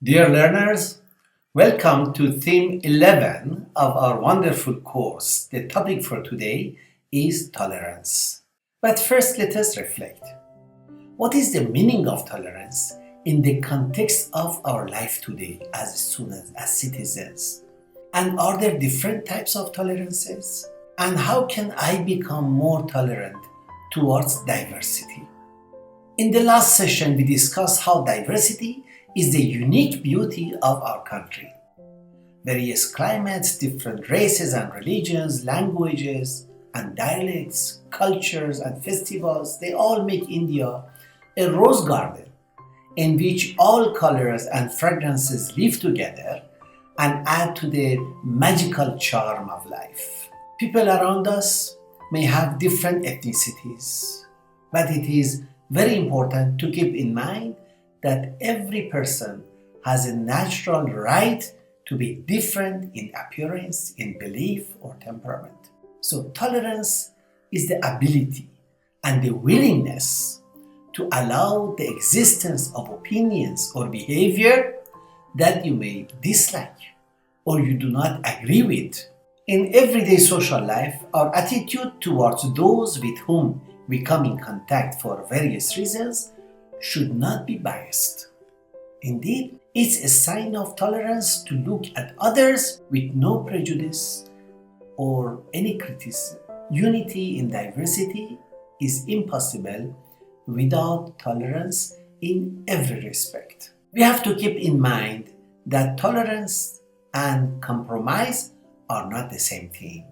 Dear learners, welcome to theme 11 of our wonderful course. The topic for today is tolerance. But first, let us reflect. What is the meaning of tolerance in the context of our life today as students, as citizens? And are there different types of tolerances? And how can I become more tolerant towards diversity? In the last session, we discussed how diversity is the unique beauty of our country. Various climates, different races and religions, languages and dialects, cultures and festivals, they all make India a rose garden in which all colors and fragrances live together and add to the magical charm of life. People around us may have different ethnicities, but it is very important to keep in mind that every person has a natural right to be different in appearance, in belief, or temperament. So tolerance is the ability and the willingness to allow the existence of opinions or behavior that you may dislike or you do not agree with. In everyday social life, our attitude towards those with whom we come in contact for various reasons should not be biased. Indeed, it's a sign of tolerance to look at others with no prejudice or any criticism. Unity in diversity is impossible without tolerance in every respect. We have to keep in mind that tolerance and compromise are not the same thing.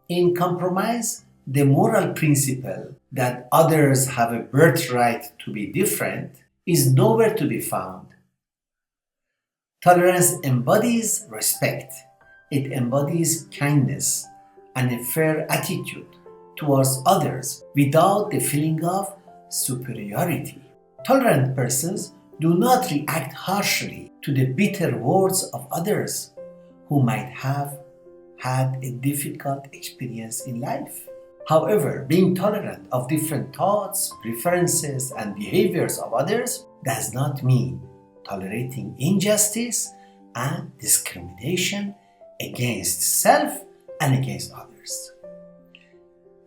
In compromise, the moral principle that others have a birthright to be different is nowhere to be found. Tolerance embodies respect. It embodies kindness and a fair attitude towards others without the feeling of superiority. Tolerant persons do not react harshly to the bitter words of others who might have had a difficult experience in life. However, being tolerant of different thoughts, preferences, and behaviors of others does not mean tolerating injustice and discrimination against self and against others.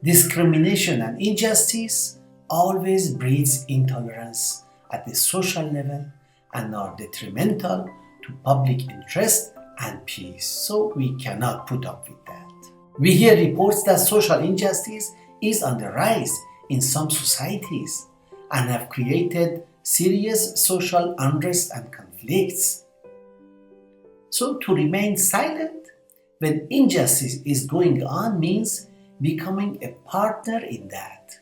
Discrimination and injustice always breeds intolerance at the social level and are detrimental to public interest and peace, so we cannot put up with that. We hear reports that social injustice is on the rise in some societies and have created serious social unrest and conflicts. So to remain silent when injustice is going on means becoming a partner in that.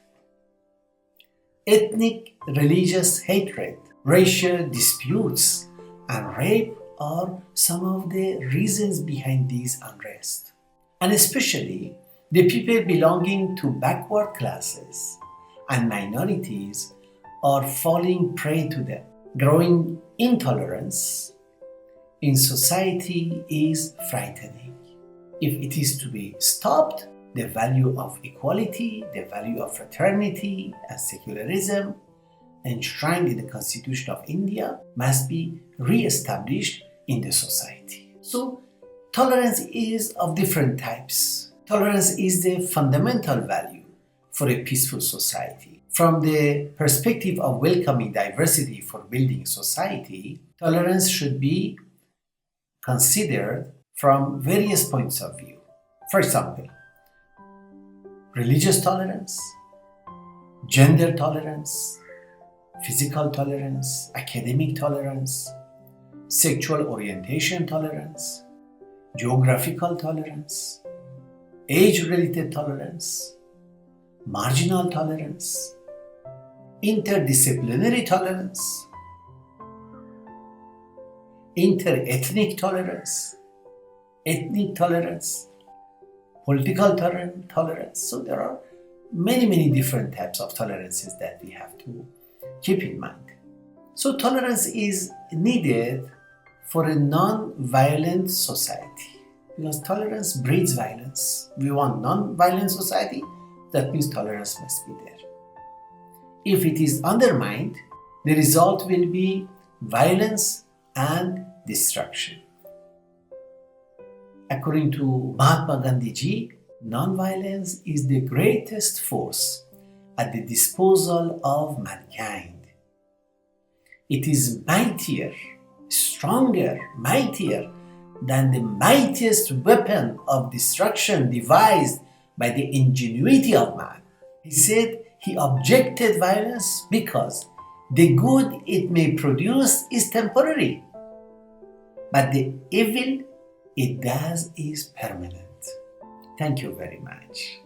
Ethnic, religious hatred, racial disputes, and rape are some of the reasons behind these unrest. And especially the people belonging to backward classes and minorities are falling prey to them. Growing intolerance in society is frightening. If it is to be stopped, the value of equality, the value of fraternity and secularism enshrined in the Constitution of India must be re-established in the society. So, tolerance is of different types. Tolerance is the fundamental value for a peaceful society. From the perspective of welcoming diversity for building society, tolerance should be considered from various points of view. For example, religious tolerance, gender tolerance, physical tolerance, academic tolerance, sexual orientation tolerance, geographical tolerance, age-related tolerance, marginal tolerance, interdisciplinary tolerance, inter-ethnic tolerance, ethnic tolerance, political tolerance. So there are many different types of tolerances that we have to keep in mind. So tolerance is needed for a non-violent society, because tolerance breeds violence. We want non-violent society, that means tolerance must be there. If it is undermined, the result will be violence and destruction. According to Mahatma Gandhi ji, non-violence is the greatest force at the disposal of mankind. It is mightier, stronger, mightier than the mightiest weapon of destruction devised by the ingenuity of man. He said he objected violence because the good it may produce is temporary, but the evil it does is permanent. Thank you very much.